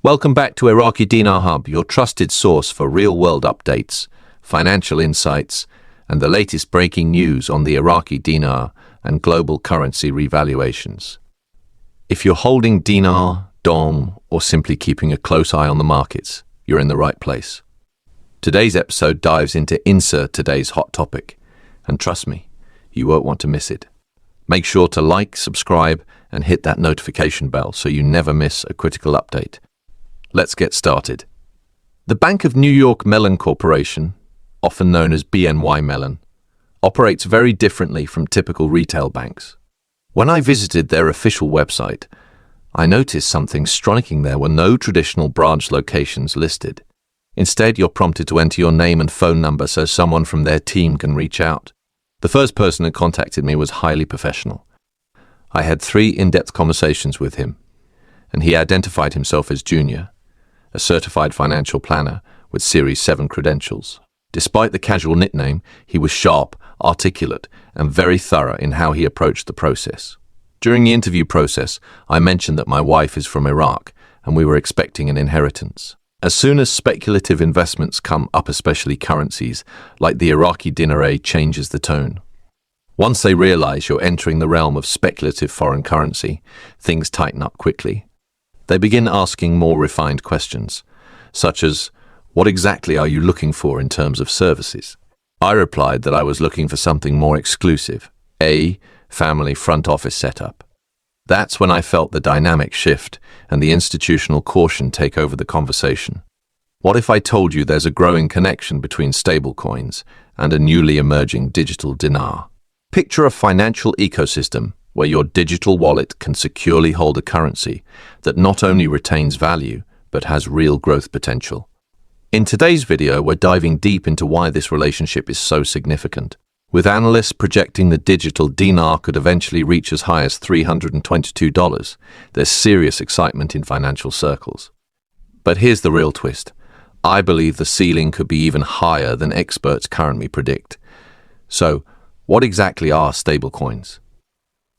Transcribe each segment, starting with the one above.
Welcome back to Iraqi Dinar Hub, your trusted source for real-world updates, financial insights, and the latest breaking news on the Iraqi dinar and global currency revaluations. If you're holding dinar, dong, or simply keeping a close eye on the markets, you're in the right place. Today's episode dives into today's hot topic, and trust me, you won't want to miss it. Make sure to like, subscribe, and hit that notification bell so you never miss a critical update. Let's get started. The Bank of New York Mellon Corporation, often known as BNY Mellon, operates very differently from typical retail banks. When I visited their official website, I noticed something striking. There were no traditional branch locations listed. Instead, you're prompted to enter your name and phone number so someone from their team can reach out. The first person who contacted me was highly professional. I had 3 in-depth conversations with him, and he identified himself as Junior, a certified financial planner with Series 7 credentials. Despite the casual nickname, he was sharp, articulate, and very thorough in how he approached the process. During the interview process, I mentioned that my wife is from Iraq, and we were expecting an inheritance. As soon as speculative investments come up, especially currencies, like the Iraqi Dinar, changes the tone. Once they realize you're entering the realm of speculative foreign currency, things tighten up quickly. They begin asking more refined questions, such as, what exactly are you looking for in terms of services? I replied that I was looking for something more exclusive, a family front office setup. That's when I felt the dynamic shift and the institutional caution take over the conversation. What if I told you there's a growing connection between stablecoins and a newly emerging digital dinar? Picture a financial ecosystem where your digital wallet can securely hold a currency that not only retains value, but has real growth potential. In today's video, we're diving deep into why this relationship is so significant, with analysts projecting the digital dinar could eventually reach as high as $322. There's serious excitement in financial circles. But here's the real twist. I believe the ceiling could be even higher than experts currently predict. So, what exactly are stablecoins?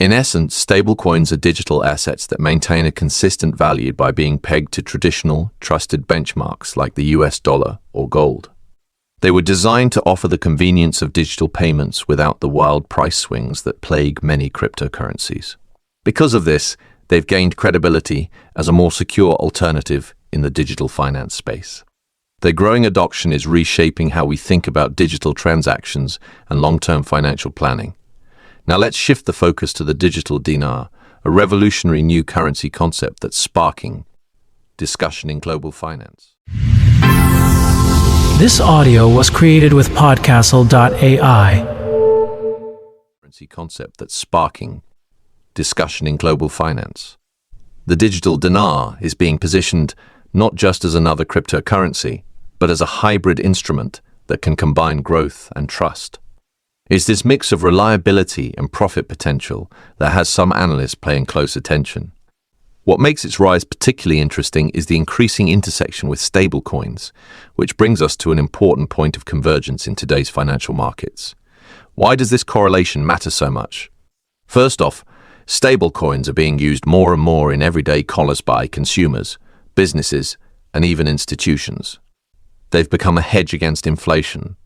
In essence, stablecoins are digital assets that maintain a consistent value by being pegged to traditional, trusted benchmarks like the US dollar or gold. They were designed to offer the convenience of digital payments without the wild price swings that plague many cryptocurrencies. Because of this, they've gained credibility as a more secure alternative in the digital finance space. Their growing adoption is reshaping how we think about digital transactions and long-term financial planning. Now let's shift the focus to the digital dinar, a revolutionary new currency concept that's sparking discussion in global finance. This audio was created with Podcastle.ai. Currency concept that's sparking discussion in global finance. The digital dinar is being positioned not just as another cryptocurrency, but as a hybrid instrument that can combine growth and trust. It's this mix of reliability and profit potential that has some analysts paying close attention. What makes its rise particularly interesting is the increasing intersection with stablecoins, which brings us to an important point of convergence in today's financial markets. Why does this correlation matter so much? First off, stablecoins are being used more and more in everyday commerce by consumers, businesses, and even institutions. They've become a hedge against inflation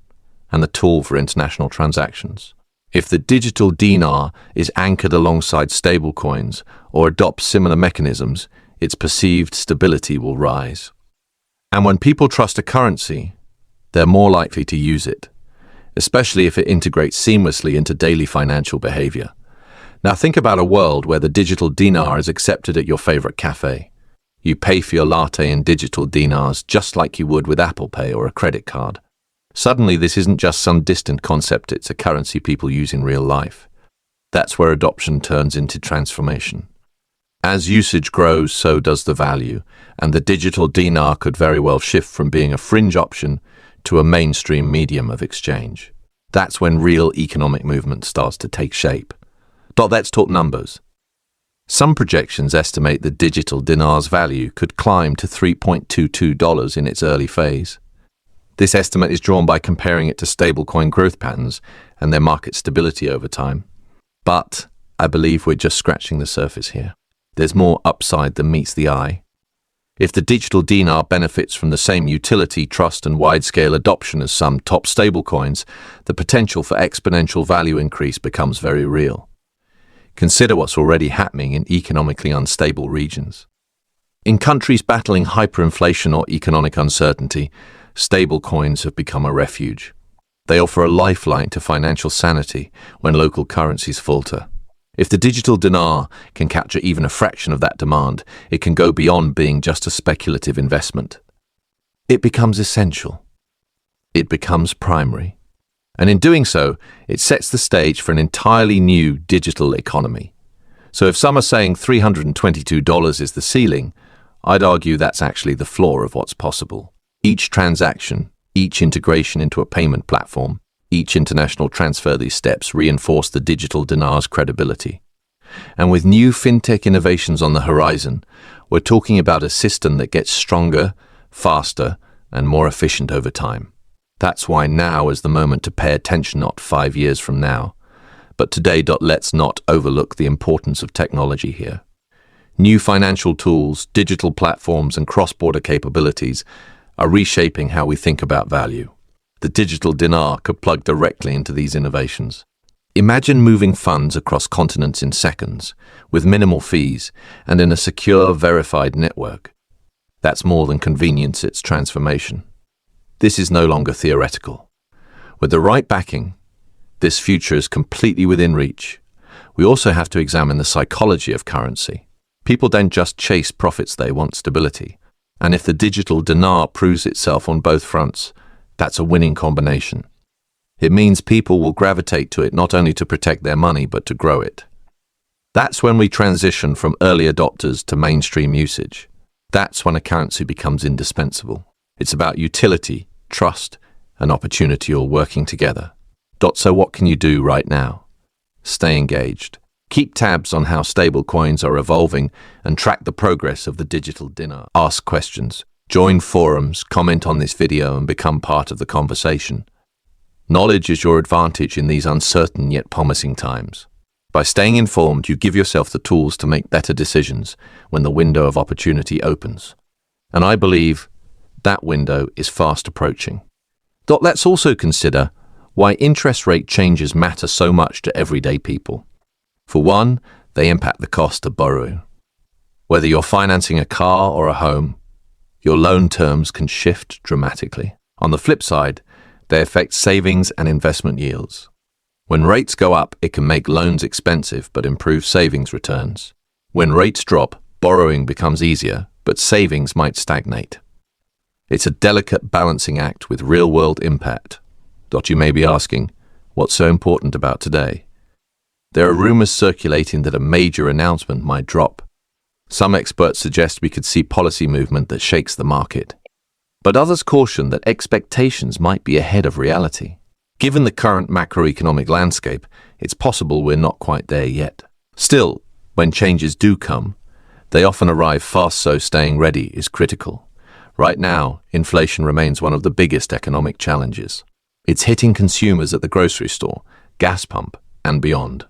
and the tool for international transactions. If the digital dinar is anchored alongside stablecoins or adopts similar mechanisms, its perceived stability will rise. And when people trust a currency, they're more likely to use it, especially if it integrates seamlessly into daily financial behavior. Now think about a world where the digital dinar is accepted at your favorite cafe. You pay for your latte in digital dinars just like you would with Apple Pay or a credit card. Suddenly, this isn't just some distant concept, it's a currency people use in real life. That's where adoption turns into transformation. As usage grows, so does the value, and the digital dinar could very well shift from being a fringe option to a mainstream medium of exchange. That's when real economic movement starts to take shape. Let's talk numbers. Some projections estimate the digital dinar's value could climb to $3.22 in its early phase. This estimate is drawn by comparing it to stablecoin growth patterns and their market stability over time. But I believe we're just scratching the surface here. There's more upside than meets the eye. If the digital dinar benefits from the same utility, trust, and wide-scale adoption as some top stablecoins, the potential for exponential value increase becomes very real. Consider what's already happening in economically unstable regions. In countries battling hyperinflation or economic uncertainty, stablecoins have become a refuge. They offer a lifeline to financial sanity when local currencies falter. If the digital dinar can capture even a fraction of that demand, it can go beyond being just a speculative investment. It becomes essential. It becomes primary. And in doing so, it sets the stage for an entirely new digital economy. So if some are saying $322 is the ceiling, I'd argue that's actually the floor of what's possible. Each transaction, each integration into a payment platform, each international transfer, these steps reinforce the digital dinar's credibility. And with new fintech innovations on the horizon, we're talking about a system that gets stronger, faster, and more efficient over time. That's why now is the moment to pay attention, not 5 years from now. But today, let's not overlook the importance of technology here. New financial tools, digital platforms, and cross-border capabilities are reshaping how we think about value. The digital dinar could plug directly into these innovations. Imagine moving funds across continents in seconds, with minimal fees, and in a secure, verified network. That's more than convenience, it's transformation. This is no longer theoretical. With the right backing, this future is completely within reach. We also have to examine the psychology of currency. People don't just chase profits, they want stability. And if the digital dinar proves itself on both fronts, that's a winning combination. It means people will gravitate to it not only to protect their money, but to grow it. That's when we transition from early adopters to mainstream usage. That's when a currency becomes indispensable. It's about utility, trust, and opportunity all working together. So what can you do right now? Stay engaged. Keep tabs on how stable coins are evolving and track the progress of the digital dinar. Ask questions. Join forums, comment on this video, and become part of the conversation. Knowledge is your advantage in these uncertain yet promising times. By staying informed, you give yourself the tools to make better decisions when the window of opportunity opens. And I believe that window is fast approaching. Let's also consider why interest rate changes matter so much to everyday people. For one, they impact the cost of borrowing. Whether you're financing a car or a home, your loan terms can shift dramatically. On the flip side, they affect savings and investment yields. When rates go up, it can make loans expensive but improve savings returns. When rates drop, borrowing becomes easier, but savings might stagnate. It's a delicate balancing act with real-world impact. You may be asking, what's so important about today? There are rumors circulating that a major announcement might drop. Some experts suggest we could see policy movement that shakes the market. But others caution that expectations might be ahead of reality. Given the current macroeconomic landscape, it's possible we're not quite there yet. Still, when changes do come, they often arrive fast, so staying ready is critical. Right now, inflation remains one of the biggest economic challenges. It's hitting consumers at the grocery store, gas pump, and beyond.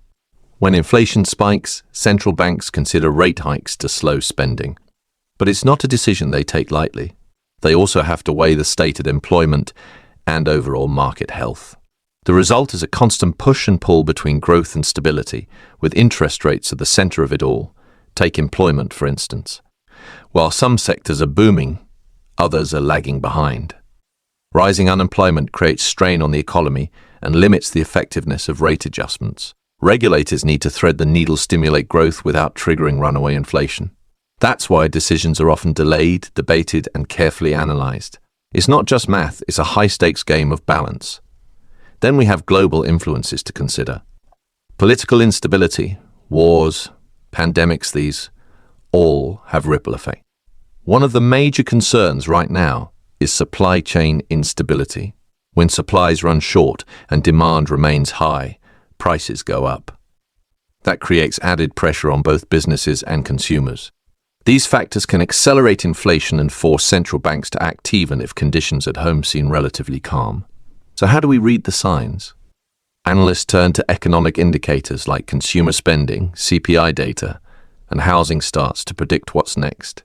When inflation spikes, central banks consider rate hikes to slow spending. But it's not a decision they take lightly. They also have to weigh the state of employment and overall market health. The result is a constant push and pull between growth and stability, with interest rates at the center of it all. Take employment, for instance. While some sectors are booming, others are lagging behind. Rising unemployment creates strain on the economy and limits the effectiveness of rate adjustments. Regulators need to thread the needle, stimulate growth without triggering runaway inflation. That's why decisions are often delayed, debated, and carefully analyzed. It's not just math, it's a high-stakes game of balance. Then we have global influences to consider. Political instability, wars, pandemics, these all have ripple effects. One of the major concerns right now is supply chain instability. When supplies run short and demand remains high, prices go up. That creates added pressure on both businesses and consumers. These factors can accelerate inflation and force central banks to act even if conditions at home seem relatively calm. So how do we read the signs? Analysts turn to economic indicators like consumer spending, CPI data, and housing starts to predict what's next.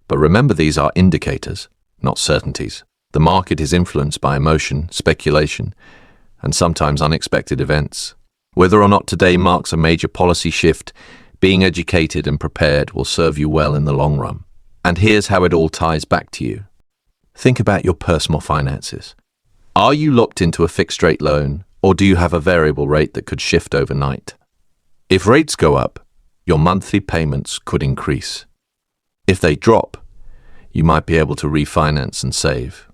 But remember, these are indicators, not certainties. The market is influenced by emotion, speculation, and sometimes unexpected events. Whether or not today marks a major policy shift, being educated and prepared will serve you well in the long run. And here's how it all ties back to you. Think about your personal finances. Are you locked into a fixed rate loan, or do you have a variable rate that could shift overnight? If rates go up, your monthly payments could increase. If they drop, you might be able to refinance and save.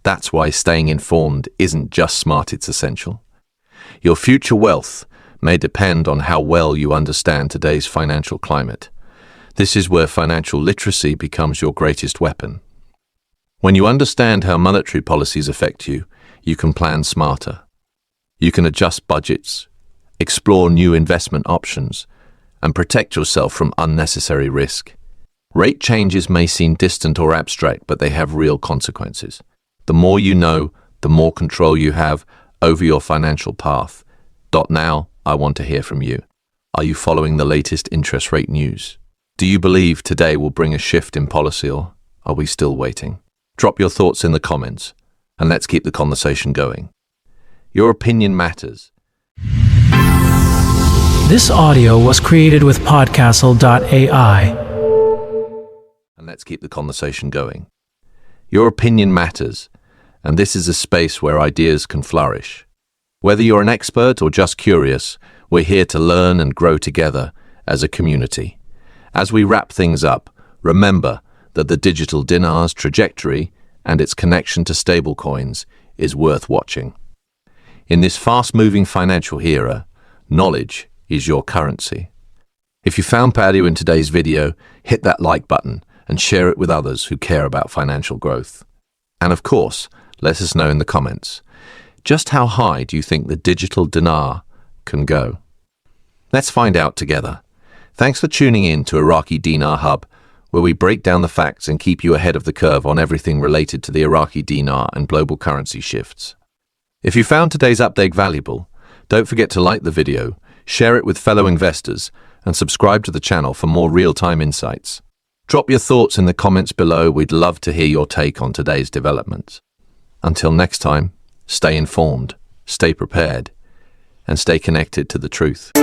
That's why staying informed isn't just smart, it's essential. Your future wealth may depend on how well you understand today's financial climate. This is where financial literacy becomes your greatest weapon. When you understand how monetary policies affect you, you can plan smarter. You can adjust budgets, explore new investment options, and protect yourself from unnecessary risk. Rate changes may seem distant or abstract, but they have real consequences. The more you know, the more control you have over your financial path. Now, I want to hear from you. Are you following the latest interest rate news? Do you believe today will bring a shift in policy, or are we still waiting? Drop your thoughts in the comments, and let's keep the conversation going. Your opinion matters. This audio was created with Podcastle.ai. And let's keep the conversation going. Your opinion matters, and this is a space where ideas can flourish. Whether you're an expert or just curious, we're here to learn and grow together as a community. As we wrap things up, remember that the digital dinar's trajectory and its connection to stablecoins is worth watching. In this fast-moving financial era, knowledge is your currency. If you found value in today's video, hit that like button and share it with others who care about financial growth. And of course, let us know in the comments, just how high do you think the digital dinar can go? Let's find out together. Thanks for tuning in to Iraqi Dinar Hub, where we break down the facts and keep you ahead of the curve on everything related to the Iraqi dinar and global currency shifts. If you found today's update valuable, don't forget to like the video, share it with fellow investors, and subscribe to the channel for more real-time insights. Drop your thoughts in the comments below. We'd love to hear your take on today's developments. Until next time, stay informed, stay prepared, and stay connected to the truth.